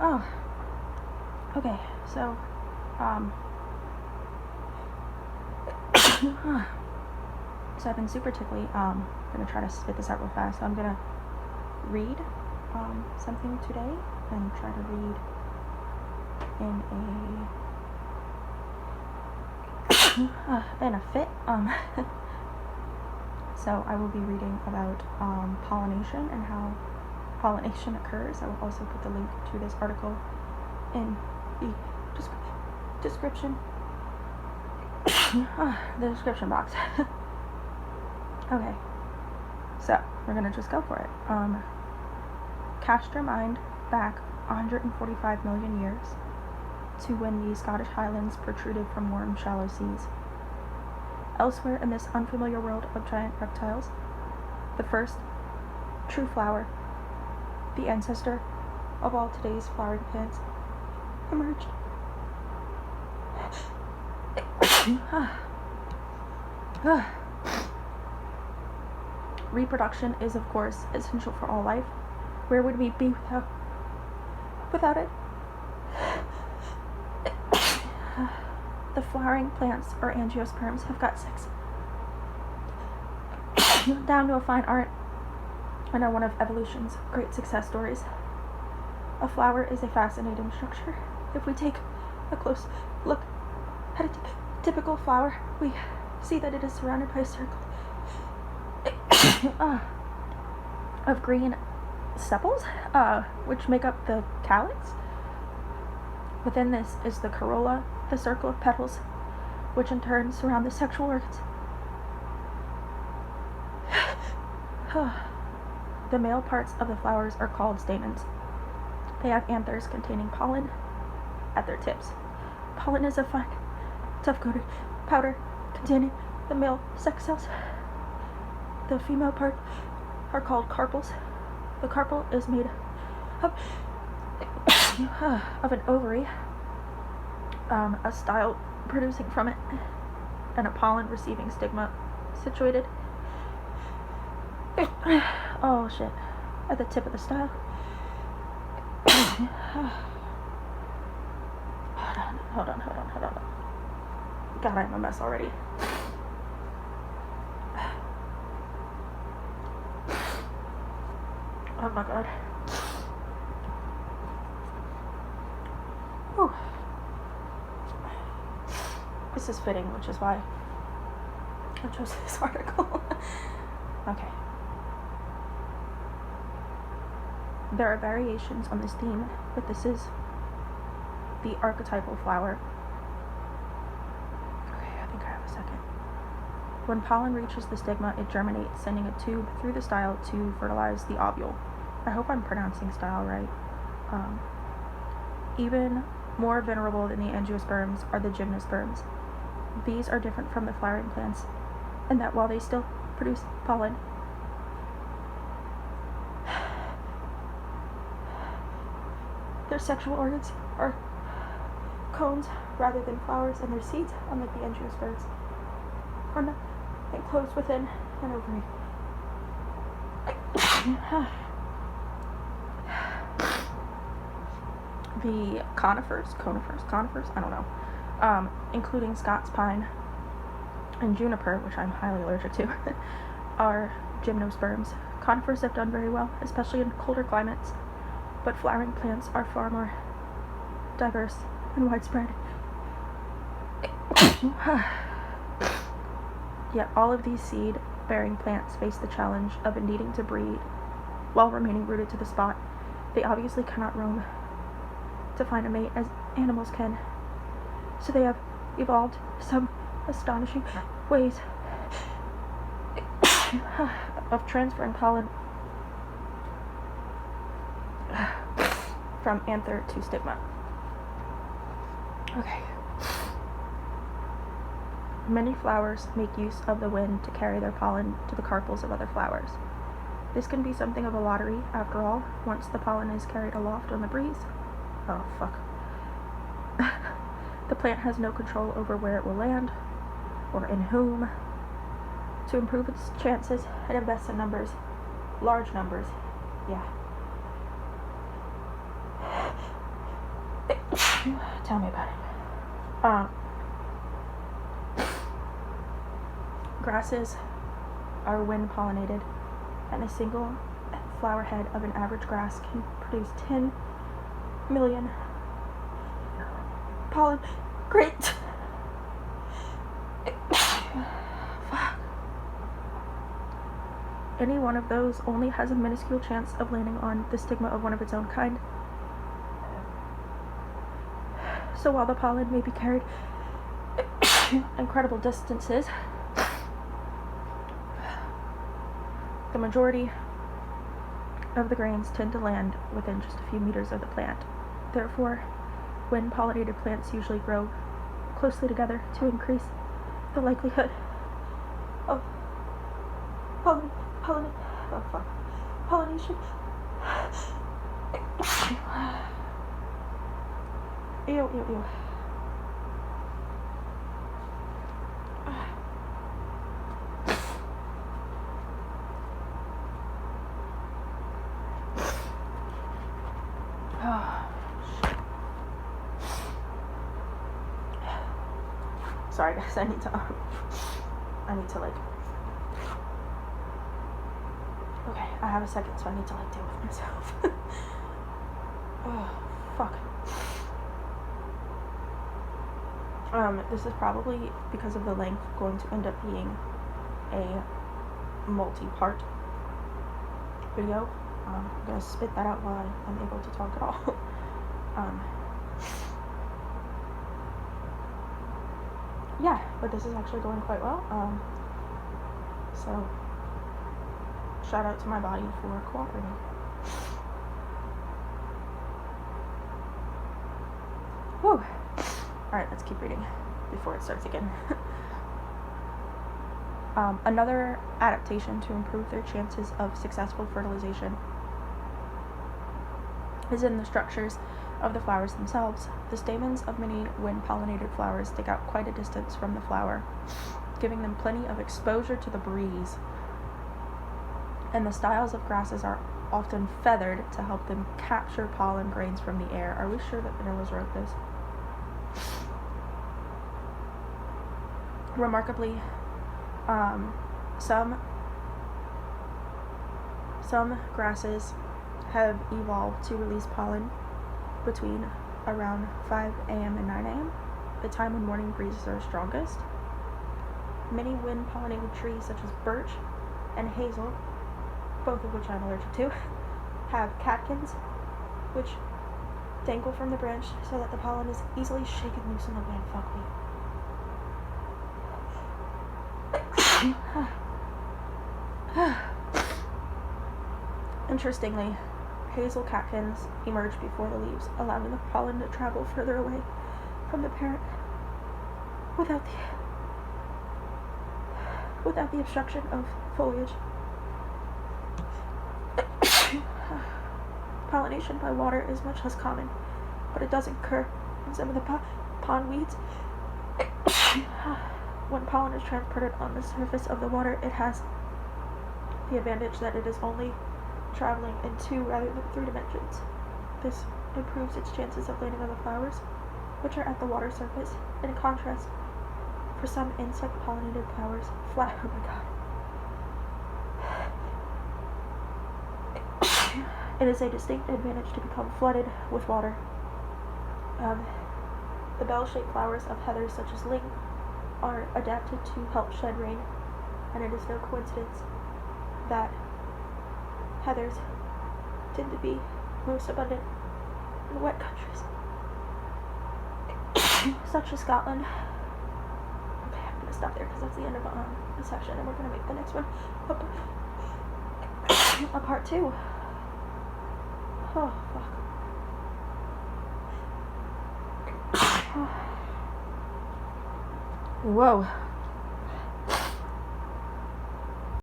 Oh, okay, so, so I've been super tickly. Gonna try to spit this out real fast. So I'm gonna read, something today and try to read in in a fit. So I will be reading about, pollination and how pollination occurs. I will also put the link to this article in the description the description box. Okay, so we're gonna just go for it. Cast your mind back 145 million years to when the Scottish Highlands protruded from warm, shallow seas. Elsewhere in this unfamiliar world of giant reptiles, the first true flower, the ancestor of all today's flowering plants, emerged. Reproduction is, of course, essential for all life. Where would we be without it? The flowering plants, or angiosperms, have got sex down to a fine art and are one of evolution's great success stories. A flower is a fascinating structure. If we take a close look at a typical flower, we see that it is surrounded by a circle of green sepals, which make up the calyx. Within this is the corolla, the circle of petals, which in turn surround the sexual organs. The male parts of the flowers are called stamens. They have anthers containing pollen at their tips. Pollen is a fine, tough-coated powder containing the male sex cells. The female part are called carpels. The carpel is made of an ovary, a style producing from it, and a pollen-receiving stigma situated oh shit, at the tip of the style. Hold on. God, I'm a mess already. Oh my god. Whew. This is fitting, which is why I chose this article. Okay. There are variations on this theme, but this is the archetypal flower. Okay, I think I have a second. When pollen reaches the stigma, it germinates, sending a tube through the style to fertilize the ovule. I hope I'm pronouncing style right. Even more venerable than the angiosperms are the gymnosperms. These are different from the flowering plants in that while they still produce pollen, their sexual organs are cones rather than flowers, and their seeds, unlike the angiosperms, are not enclosed within an ovary. The conifers, I don't know, including Scots pine and juniper, which I'm highly allergic to, are gymnosperms. Conifers have done very well, especially in colder climates, but flowering plants are far more diverse and widespread. Yet all of these seed-bearing plants face the challenge of needing to breed while remaining rooted to the spot. They obviously cannot roam to find a mate as animals can, so they have evolved some astonishing ways of transferring pollen from anther to stigma. Okay. Many flowers make use of the wind to carry their pollen to the carpels of other flowers. This can be something of a lottery, after all, once the pollen is carried aloft on the breeze. Oh, fuck. The plant has no control over where it will land, or in whom. To improve its chances, it invests in numbers. Large numbers. Yeah. Tell me about it. Grasses are wind pollinated, and a single flower head of an average grass can produce 10 million pollen. Great. Fuck. Any one of those only has a minuscule chance of landing on the stigma of one of its own kind. So while the pollen may be carried incredible distances, the majority of the grains tend to land within just a few meters of the plant. Therefore, when pollinated plants usually grow closely together to increase the likelihood of pollination. Ew. Sorry guys, I need to like, okay, I have a second, so I need to like deal with myself. Oh, fuck. This is probably, because of the length, going to end up being a multi-part video. I'm gonna spit that out while I'm able to talk at all. Yeah, but this is actually going quite well. So shout out to my body for cooperating. Whew. Alright, let's keep reading before it starts again. Another adaptation to improve their chances of successful fertilization is in the structures of the flowers themselves. The stamens of many wind-pollinated flowers stick out quite a distance from the flower, giving them plenty of exposure to the breeze. And the styles of grasses are often feathered to help them capture pollen grains from the air. Are we sure that Vanillas wrote this? Remarkably, some grasses have evolved to release pollen between around 5 a.m. and 9 a.m., the time when morning breezes are strongest. Many wind-pollinated trees, such as birch and hazel, both of which I'm allergic to, have catkins, which dangle from the branch so that the pollen is easily shaken loose in the wind. Fuck me. Interestingly, hazel catkins emerge before the leaves, allowing the pollen to travel further away from the parent without the obstruction of foliage. Pollination by water is much less common, but it does occur in some of the pond weeds. When pollen is transported on the surface of the water, it has the advantage that it is only traveling in 2 rather than 3 dimensions. This improves its chances of landing on the flowers, which are at the water surface. In contrast, for some insect-pollinated flowers, oh my god. It is a distinct advantage to become flooded with water. The bell-shaped flowers of heathers such as ling are adapted to help shed rain, and it is no coincidence that heathers tend to be most abundant in wet countries such as Scotland. Okay, I'm gonna stop there because that's the end of the section, and we're gonna make the next one a part 2. Oh fuck. Whoa.